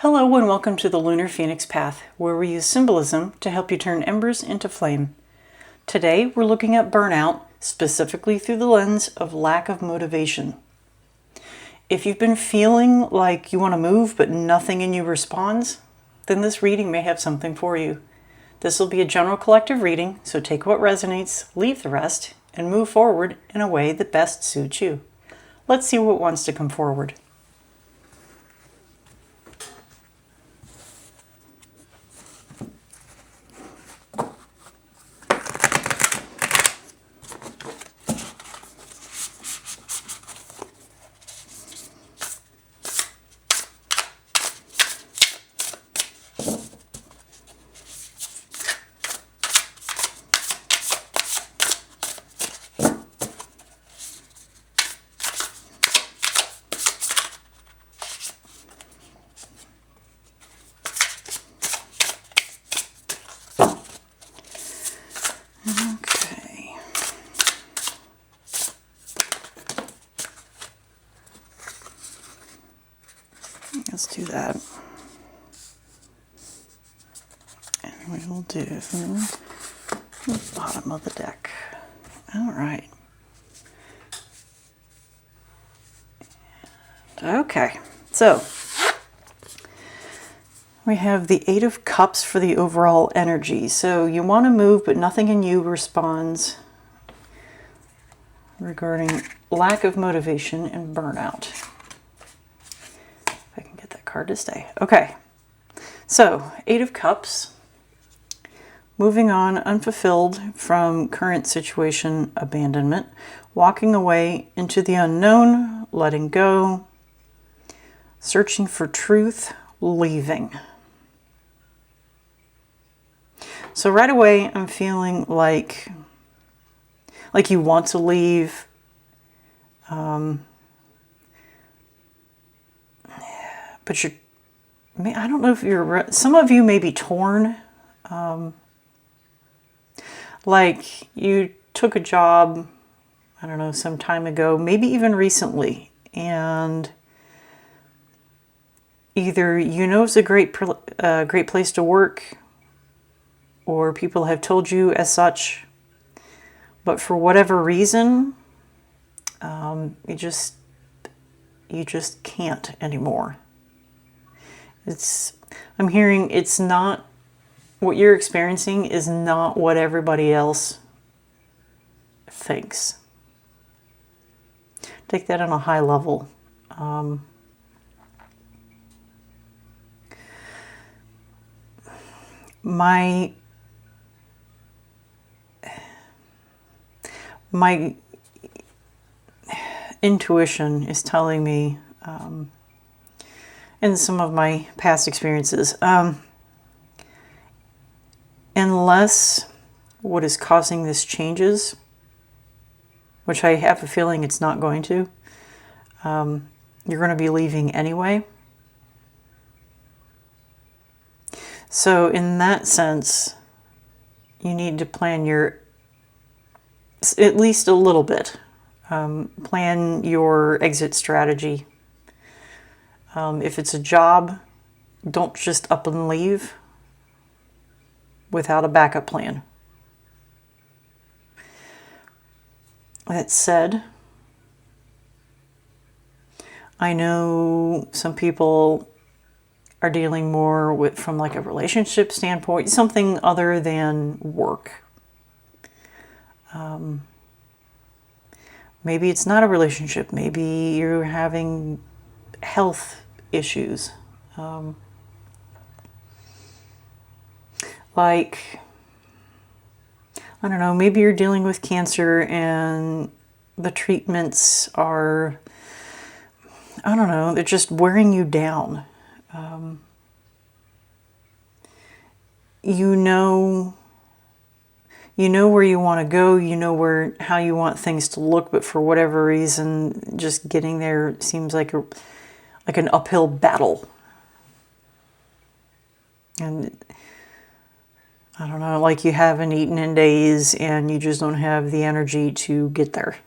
Hello and welcome to the Lunar Phoenix Path, where we use symbolism to help you turn embers into flame. Today we're looking at burnout, specifically through the lens of lack of motivation. If you've been feeling like you want to move but nothing in you responds, then this reading may have something for you. This will be a general collective reading, so take what resonates, leave the rest, and move forward in a way that best suits you. Let's see what wants to come forward. Okay. Let's do that. And we will do the bottom of the deck. All right. Okay, so we have the Eight of Cups for the overall energy. So you want to move, but nothing in you responds regarding lack of motivation and burnout. If I can get that card to stay. Okay, so Eight of Cups. Moving on, unfulfilled from current situation, abandonment, walking away into the unknown, letting go, searching for truth, leaving. So right away, I'm feeling like you want to leave, but I don't know if some of you may be torn. Like you took a job, I don't know, some time ago, maybe even recently, and either it's a great place to work, or people have told you as such, but for whatever reason, you just can't anymore. I'm hearing it's not what you're experiencing is not what everybody else thinks. Take that on a high level. My intuition is telling me, in some of my past experiences, unless what is causing this changes, which I have a feeling it's not going to, you're going to be leaving anyway. So in that sense, you need to plan at least a little bit, plan your exit strategy. If it's a job, don't just up and leave without a backup plan. That said, I know some people are dealing more from like a relationship standpoint, something other than work. Maybe it's not a relationship. Maybe you're having health issues. Like, I don't know, maybe you're dealing with cancer and the treatments are, I don't know, they're just wearing you down. You know where you want to go, how you want things to look, but for whatever reason, just getting there seems like an uphill battle. And I don't know, like you haven't eaten in days and you just don't have the energy to get there.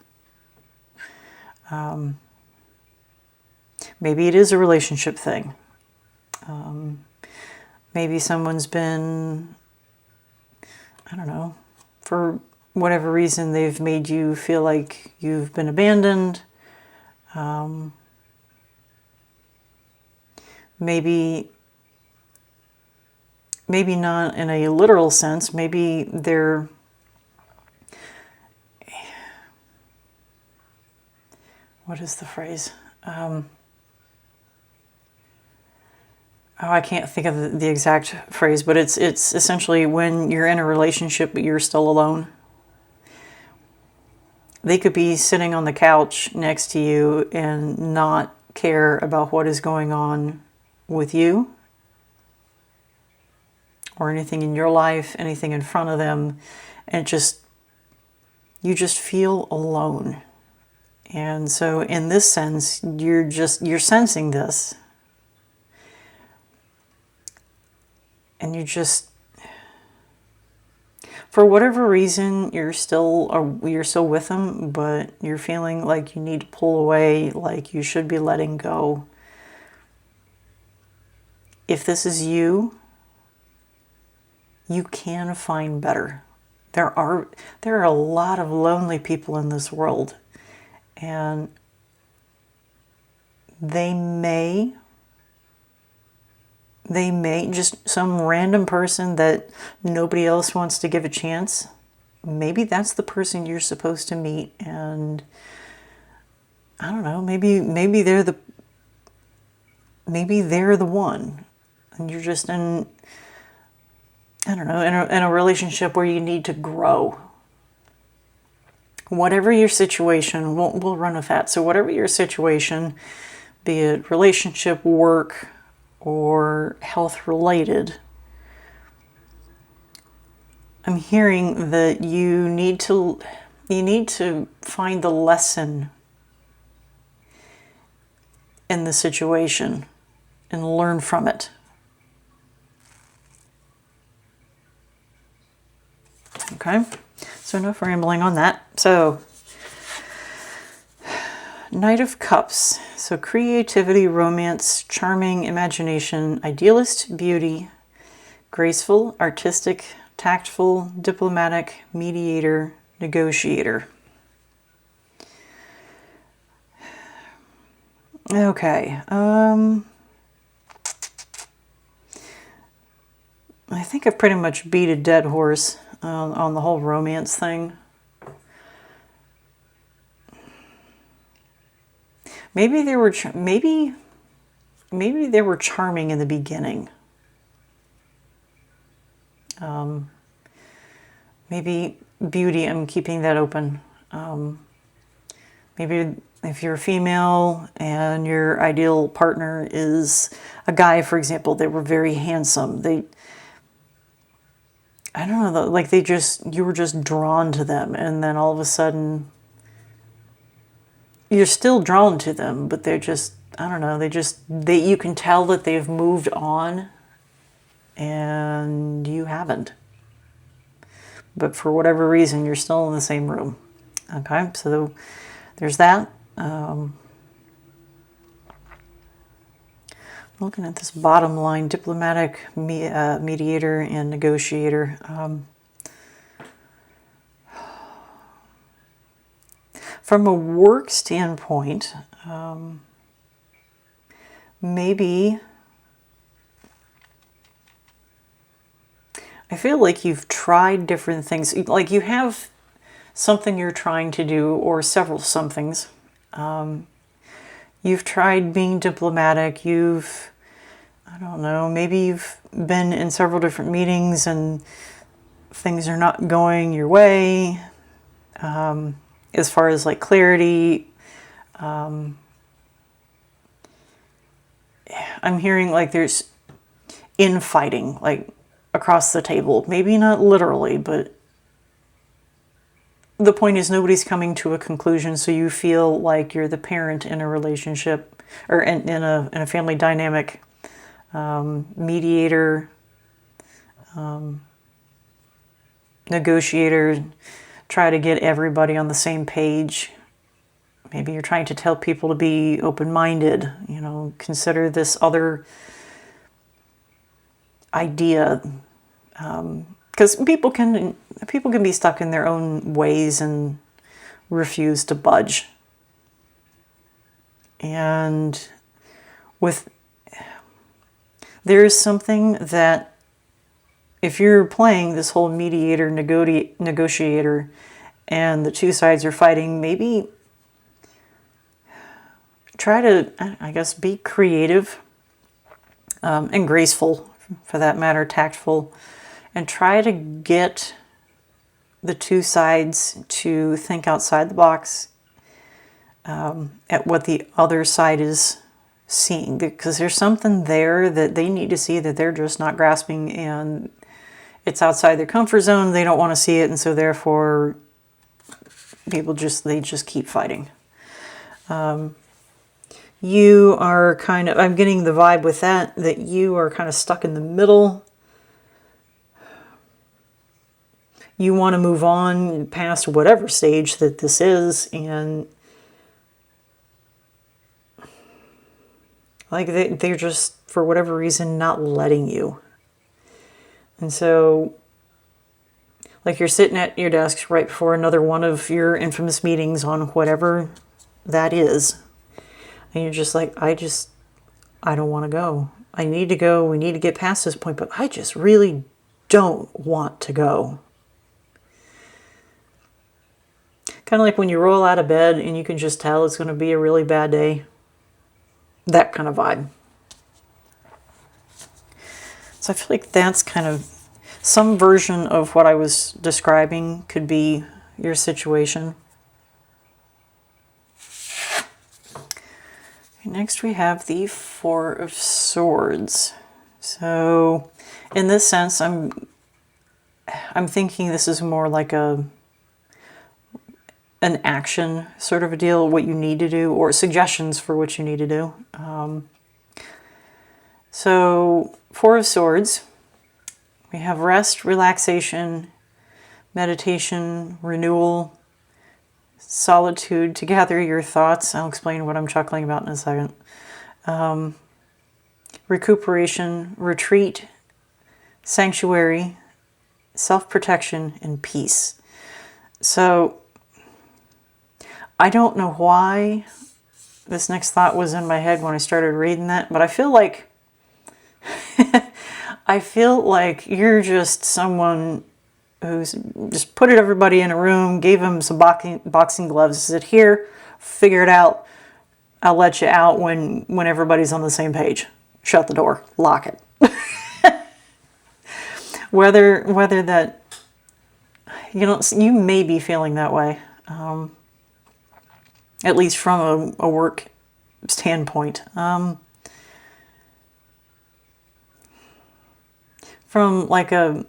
Maybe it is a relationship thing. Maybe someone's been, I don't know, for whatever reason, they've made you feel like you've been abandoned. Maybe not in a literal sense. Maybe they're, what is the phrase? I can't think of the exact phrase, but it's essentially when you're in a relationship but you're still alone. They could be sitting on the couch next to you and not care about what is going on with you or anything in your life, anything in front of them, and you just feel alone. And so in this sense, you're sensing this. And for whatever reason, you're still with them, but you're feeling like you need to pull away, like you should be letting go. If this is you, you can find better. There are a lot of lonely people in this world, and they may just some random person that nobody else wants to give a chance. Maybe that's the person you're supposed to meet, and I don't know, maybe they're the one, and you're just in, I don't know, in a relationship where you need to grow. Whatever your situation, we'll run with that. So whatever your situation, be it relationship, work, or health related, I'm hearing that you need to find the lesson in the situation and learn from it. Okay, so enough rambling on that. So, Knight of Cups. So creativity, romance, charming, imagination, idealist, beauty, graceful, artistic, tactful, diplomatic, mediator, negotiator. Okay. I think I've pretty much beat a dead horse on the whole romance thing. Maybe they were maybe they were charming in the beginning. Maybe beauty, I'm keeping that open. Maybe if you're a female and your ideal partner is a guy, for example, they were very handsome. I don't know, like you were just drawn to them, and then all of a sudden you're still drawn to them, but they're just, I don't know, you can tell that they've moved on and you haven't. But for whatever reason, you're still in the same room. Okay, so there's that. Looking at this bottom line, diplomatic, mediator, and negotiator. From a work standpoint, maybe I feel like you've tried different things. Like you have something you're trying to do, or several somethings. You've tried being diplomatic. I don't know, maybe you've been in several different meetings and things are not going your way. As far as like clarity, I'm hearing like there's infighting, like across the table. Maybe not literally, but the point is nobody's coming to a conclusion, so you feel like you're the parent in a relationship or in a family dynamic. Mediator, negotiator, try to get everybody on the same page. Maybe you're trying to tell people to be open-minded, consider this other idea, because people can be stuck in their own ways and refuse to budge. And there's something that if you're playing this whole mediator, negotiator, and the two sides are fighting, maybe try to, I guess, be creative and graceful, for that matter, tactful, and try to get the two sides to think outside the box at what the other side is seeing, because there's something there that they need to see that they're just not grasping, and it's outside their comfort zone. They don't want to see it, and so therefore they just keep fighting. You are kind of, I'm getting the vibe with that you are kind of stuck in the middle. You want to move on past whatever stage that this is, and like they're just, for whatever reason, not letting you. And so, like, you're sitting at your desk right before another one of your infamous meetings on whatever that is. And you're just like, I don't want to go. I need to go. We need to get past this point, but I just really don't want to go. Kind of like when you roll out of bed and you can just tell it's going to be a really bad day. That kind of vibe. So I feel like that's kind of some version of what I was describing could be your situation. Next we have the Four of Swords. So in this sense, I'm thinking this is more like an action sort of a deal, what you need to do, or suggestions for what you need to do. So Four of Swords, we have rest, relaxation, meditation, renewal, solitude, to gather your thoughts. I'll explain what I'm chuckling about in a second. Recuperation, retreat, sanctuary, self-protection, and peace. So I don't know why this next thought was in my head when I started reading that, but I feel like you're just someone who's just put everybody in a room, gave them some boxing gloves, said, here, figure it out. I'll let you out when everybody's on the same page. Shut the door, lock it. Whether that, you may be feeling that way, at least from a work standpoint. From like a,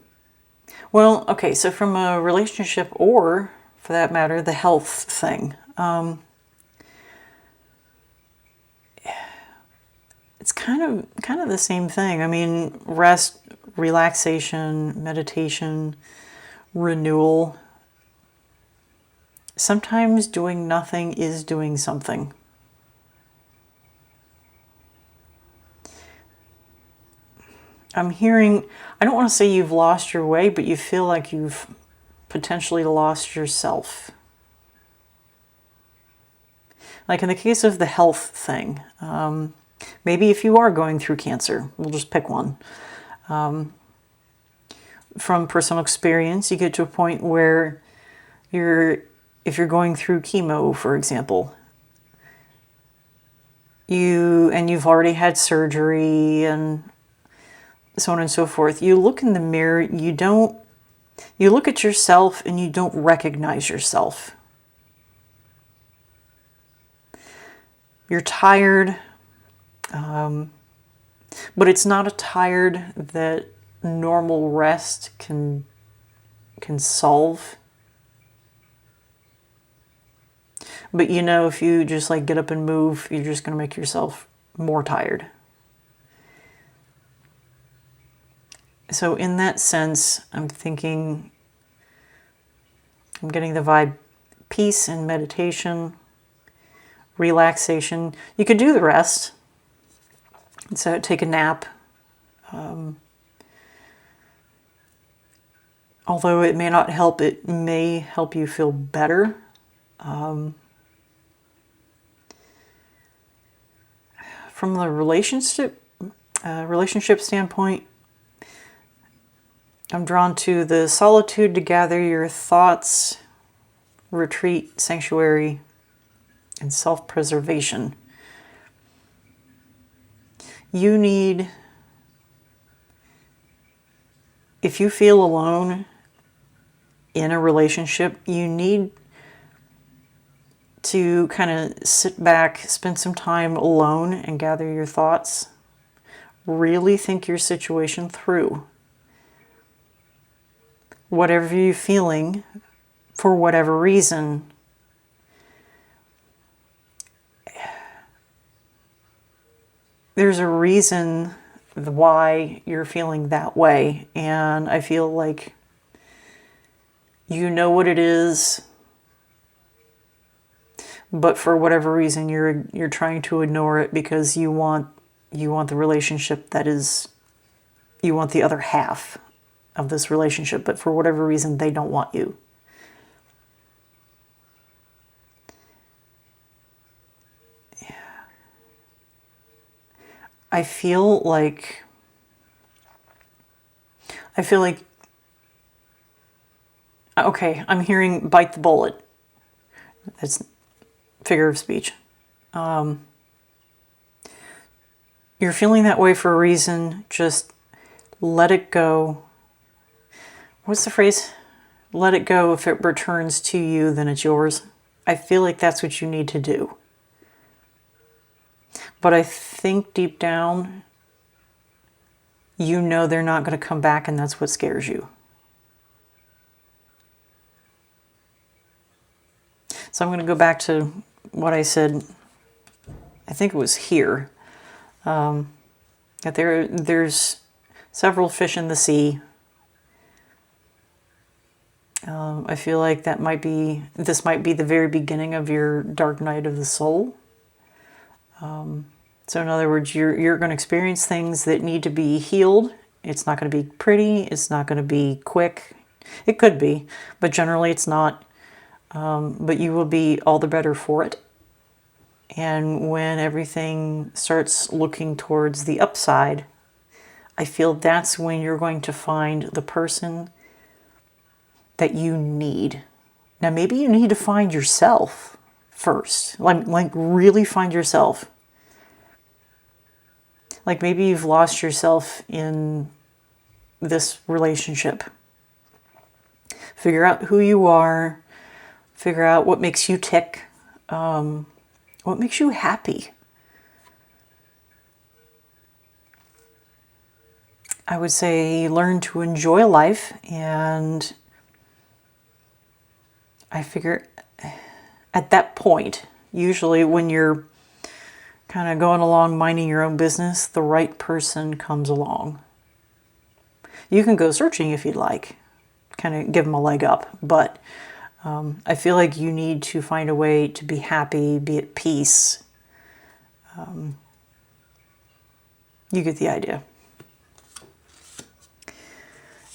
well, okay, so from a relationship, or for that matter, the health thing. It's kind of the same thing. I mean, rest, relaxation, meditation, renewal. Sometimes doing nothing is doing something. I'm hearing, I don't want to say you've lost your way, but you feel like you've potentially lost yourself. Like in the case of the health thing, maybe if you are going through cancer, we'll just pick one. From personal experience, you get to a point where if you're going through chemo, for example, you've already had surgery and so on and so forth. You look in the mirror, you look at yourself and you don't recognize yourself. You're tired, but it's not a tired that normal rest can solve. But if you just like get up and move, you're just going to make yourself more tired. So in that sense, I'm getting the vibe, peace and meditation, relaxation. You could do the rest. So take a nap, Although it may not help, it may help you feel better. From the relationship standpoint, I'm drawn to the solitude to gather your thoughts, retreat, sanctuary, and self-preservation. You need, if you feel alone in a relationship, you need to kind of sit back, spend some time alone and gather your thoughts. Really think your situation through. Whatever you're feeling, for whatever reason, there's a reason why you're feeling that way. And I feel like you know what it is, but for whatever reason you're trying to ignore it because you want the relationship that is, you want the other half of this relationship, but for whatever reason they don't want you. I feel like okay, I'm hearing bite the bullet. That's figure of speech. You're feeling that way for a reason. Just let it go. What's the phrase? Let it go. If it returns to you, then it's yours. I feel like that's what you need to do. But I think deep down, you know they're not going to come back, and that's what scares you. So I'm going to go back to what I said, I think it was here, that there's several fish in the sea. I feel like this might be the very beginning of your dark night of the soul. So in other words, you're going to experience things that need to be healed. It's not going to be pretty. It's not going to be quick. It could be, but generally it's not. But you will be all the better for it. And when everything starts looking towards the upside, I feel that's when you're going to find the person that you need. Now, maybe you need to find yourself first. Like really find yourself. Like maybe you've lost yourself in this relationship. Figure out who you are. Figure out what makes you tick. What makes you happy. I would say learn to enjoy life, and I figure at that point, usually when you're kind of going along minding your own business, the right person comes along. You can go searching if you'd like, kind of give them a leg up, but I feel like you need to find a way to be happy, be at peace. You get the idea.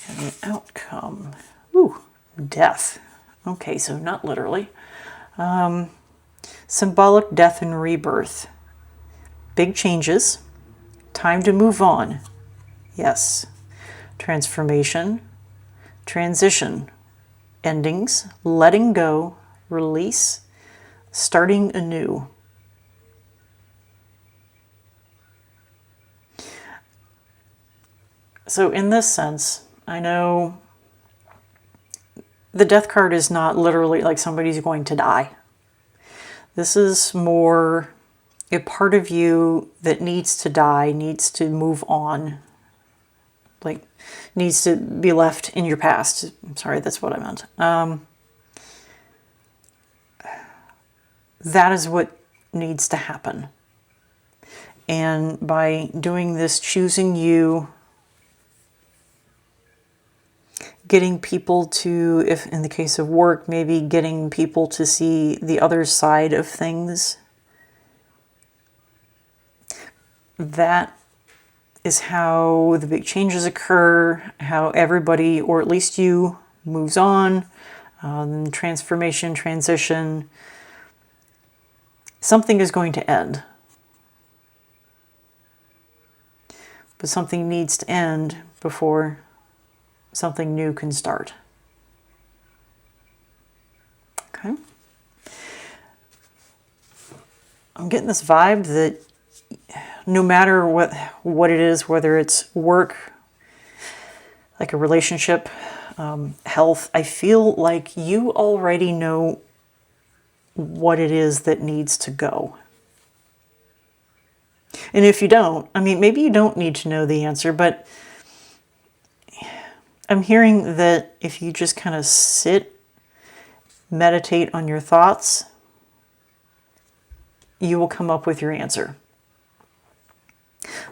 And the outcome, death. Okay, so not literally. Symbolic death and rebirth. Big changes. Time to move on. Yes. Transformation. Transition. Endings. Letting go. Release. Starting anew. So in this sense, I know the death card is not literally like somebody's going to die. This is more a part of you that needs to die, needs to move on, like needs to be left in your past. I'm sorry, that's what I meant. That is what needs to happen. And by doing this, choosing you, getting people to, if in the case of work, maybe getting people to see the other side of things. That is how the big changes occur, how everybody, or at least you, moves on, transformation, transition. Something is going to end. But something needs to end before something new can start. Okay. I'm getting this vibe that no matter what it is, whether it's work, like a relationship, health, I feel like you already know what it is that needs to go. And if you don't, I mean, maybe you don't need to know the answer, but I'm hearing that if you just kind of sit, meditate on your thoughts, you will come up with your answer.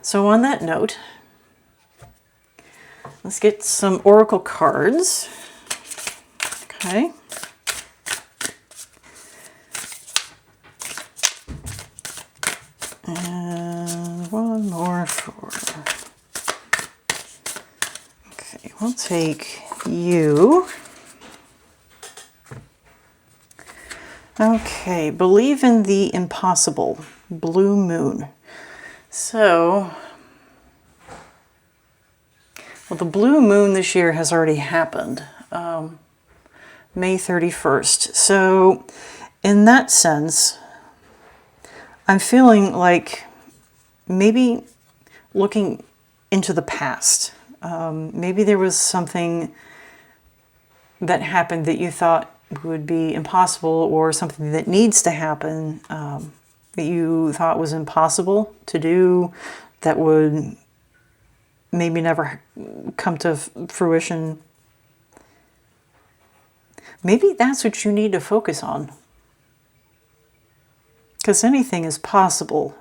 So on that note, let's get some oracle cards. Okay. And one more for... Okay, we'll take you. Okay, believe in the impossible. Blue moon. So, well, the blue moon this year has already happened. May 31st. So, in that sense, I'm feeling like maybe looking into the past. Maybe there was something that happened that you thought would be impossible, or something that needs to happen that you thought was impossible to do, that would maybe never come to fruition. Maybe that's what you need to focus on. Because anything is possible.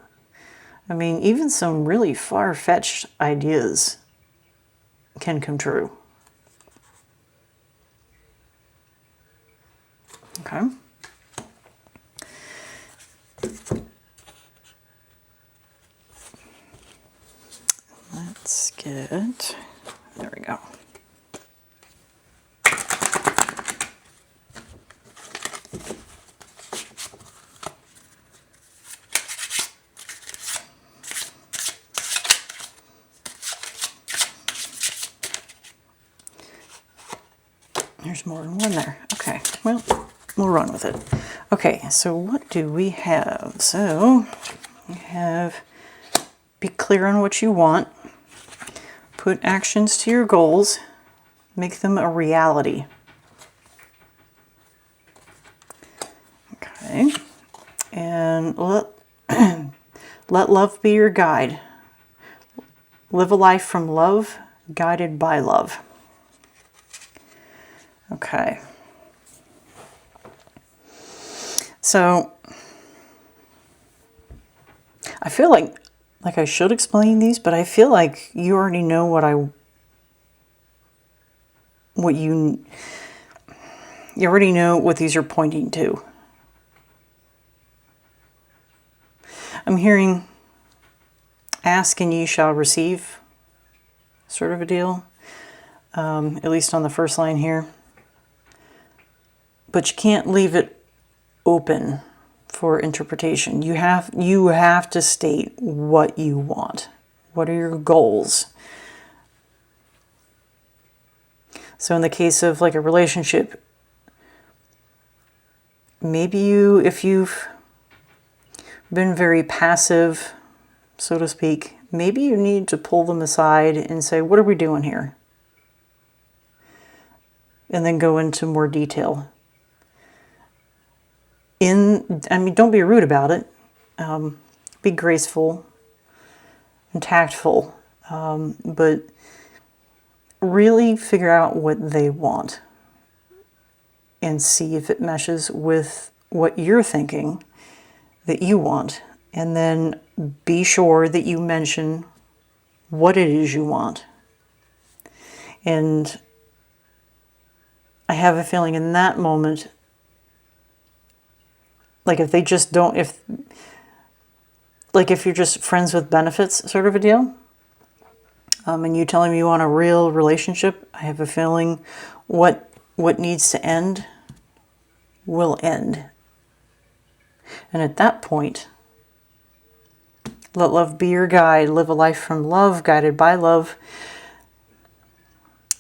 I mean, even some really far-fetched ideas can come true. Okay. Let's get, there we go. There's more than one there. Okay, well, we'll run with it. Okay, so what do we have? So we have be clear on what you want, put actions to your goals, make them a reality. Okay, and let love be your guide. Live a life from love, guided by love. Okay. So I feel like I should explain these, but I feel like you already know you already know what these are pointing to. I'm hearing ask and ye shall receive, sort of a deal, at least on the first line here. But you can't leave it open for interpretation. You have to state what you want. What are your goals? So in the case of like a relationship, maybe if you've been very passive, so to speak, maybe you need to pull them aside and say, what are we doing here? And then go into more detail. Don't be rude about it. Be graceful and tactful. But really figure out what they want and see if it meshes with what you're thinking that you want. And then be sure that you mention what it is you want. And I have a feeling in that moment, like if you're just friends with benefits sort of a deal, and you tell them you want a real relationship, I have a feeling what what needs to end will end. And at that point, let love be your guide. Live a life from love, guided by love.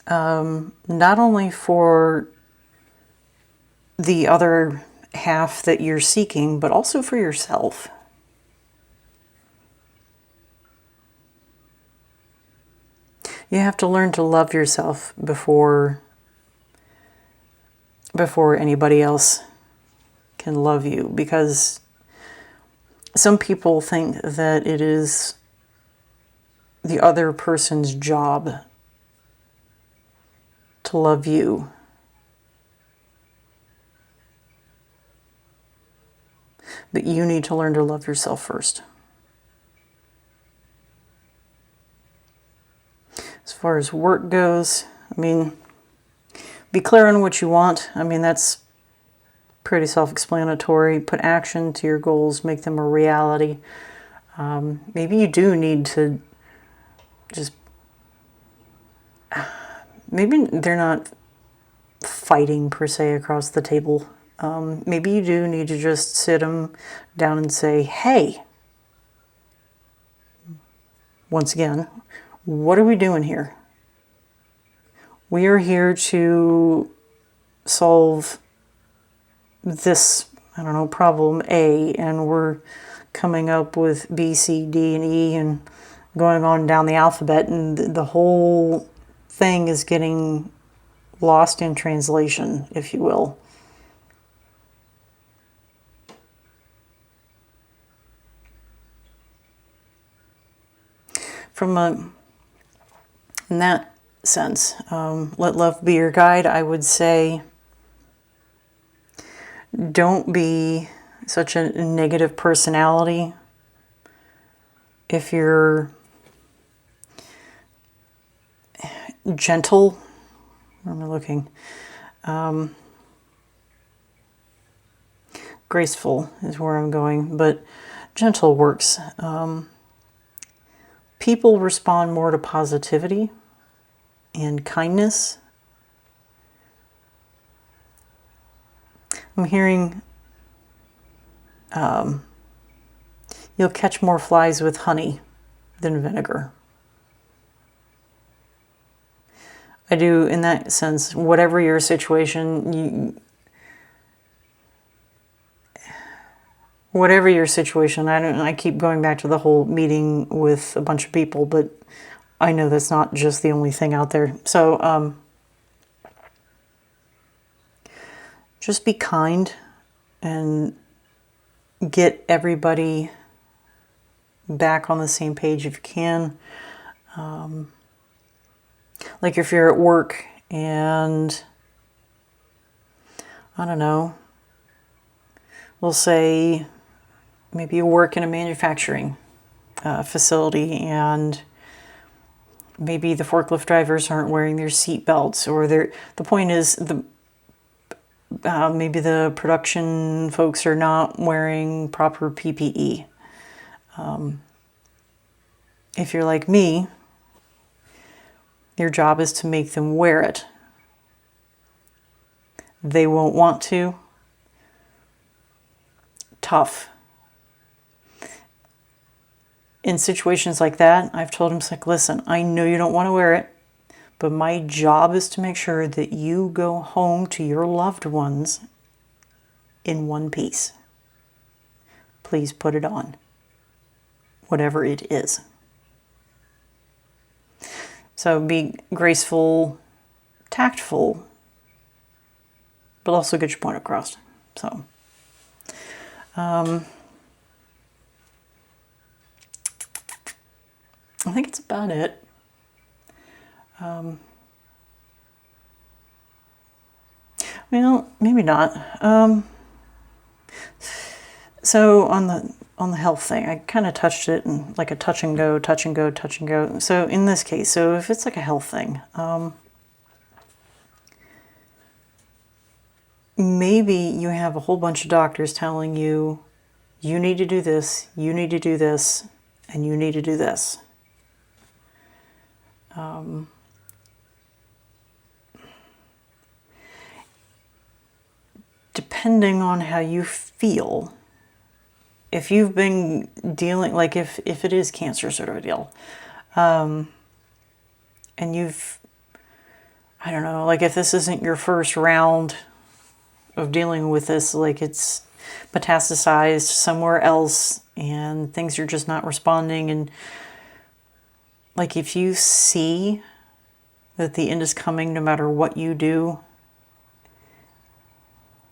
Not only for the other half that you're seeking, but also for yourself. You have to learn to love yourself before anybody else can love you, because some people think that it is the other person's job to love you. But you need to learn to love yourself first. As far as work goes, I mean, be clear on what you want. I mean, that's pretty self-explanatory. Put action to your goals, make them a reality. Maybe you do need to just... Maybe they're not fighting, per se, across the table. Maybe you do need to just sit them down and say, hey, once again, what are we doing here? We are here to solve this, I don't know, problem A, and we're coming up with B, C, D, and E, and going on down the alphabet, and the whole thing is getting lost in translation, if you will. In that sense, let love be your guide. I would say, don't be such a negative personality. If you're gentle, where am I looking? Graceful is where I'm going, but gentle works. People respond more to positivity and kindness. I'm hearing you'll catch more flies with honey than vinegar. I do, in that sense, whatever your situation, I keep going back to the whole meeting with a bunch of people, but I know that's not just the only thing out there. So just be kind and get everybody back on the same page if you can. Like if you're at work and, I don't know, we'll say maybe you work in a manufacturing facility, and maybe the forklift drivers aren't wearing their seat belts, or the point is maybe the production folks are not wearing proper PPE. If you're like me, your job is to make them wear it. They won't want to. Tough. In situations like that, I've told them, like, listen, I know you don't want to wear it, but my job is to make sure that you go home to your loved ones in one piece. Please put it on, whatever it is. So be graceful, tactful, but also get your point across. So, I think it's about it. Well, maybe not. So on the health thing, I kind of touched it in like a touch and go. So in this case, so if it's like a health thing, maybe you have a whole bunch of doctors telling you, you need to do this, you need to do this, and you need to do this. depending on how you feel, if you've been dealing, like if it is cancer sort of a deal, and you've, I don't know, like if this isn't your first round of dealing with this, like it's metastasized somewhere else and things are just not responding, and like if you see that the end is coming no matter what you do,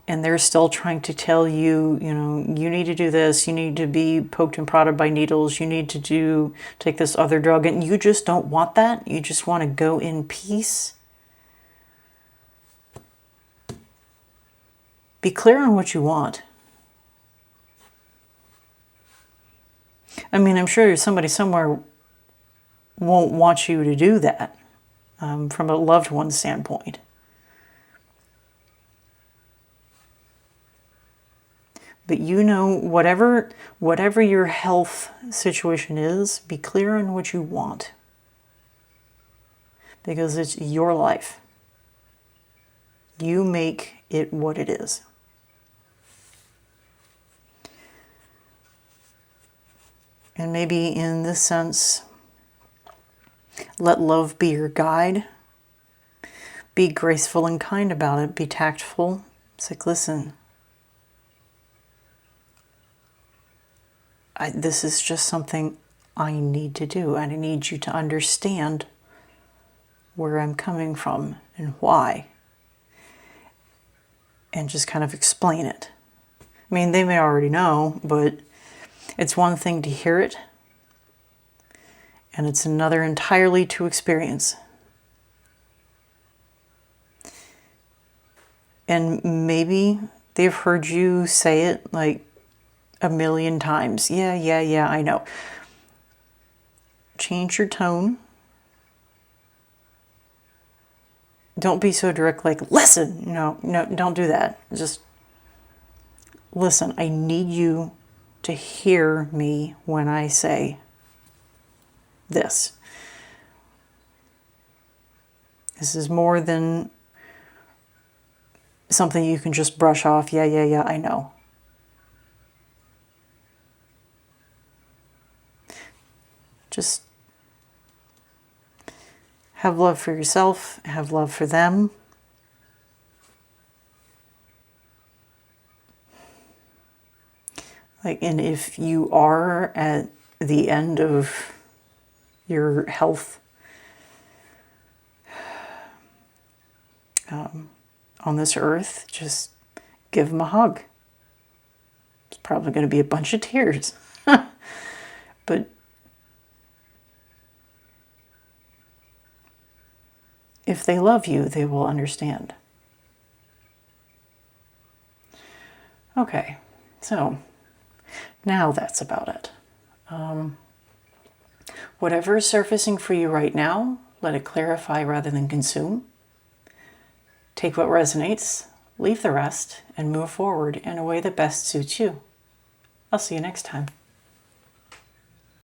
and they're still trying to tell you, you know, you need to do this, you need to be poked and prodded by needles, you need to take this other drug, and you just don't want that, you just want to go in peace, be clear on what you want. I mean, I'm sure somebody somewhere won't want you to do that from a loved one standpoint. But you know, whatever your health situation is, be clear on what you want. Because it's your life. You make it what it is. And maybe in this sense, let love be your guide. Be graceful and kind about it. Be tactful. It's like, listen, this is just something I need to do. And I need you to understand where I'm coming from and why. And just kind of explain it. I mean, they may already know, but it's one thing to hear it, and it's another entirely to experience. And maybe they've heard you say it like a million times. Yeah, I know. Change your tone. Don't be so direct, like, listen. No, don't do that. Just listen, I need you to hear me when I say this. This is more than something you can just brush off. Yeah, I know. Just have love for yourself, have love for them. Like, and if you are at the end of your health on this earth, just give them a hug. It's probably going to be a bunch of tears. But if they love you, they will understand. Okay, so now that's about it. Whatever is surfacing for you right now, let it clarify rather than consume. Take what resonates, leave the rest, and move forward in a way that best suits you. I'll see you next time.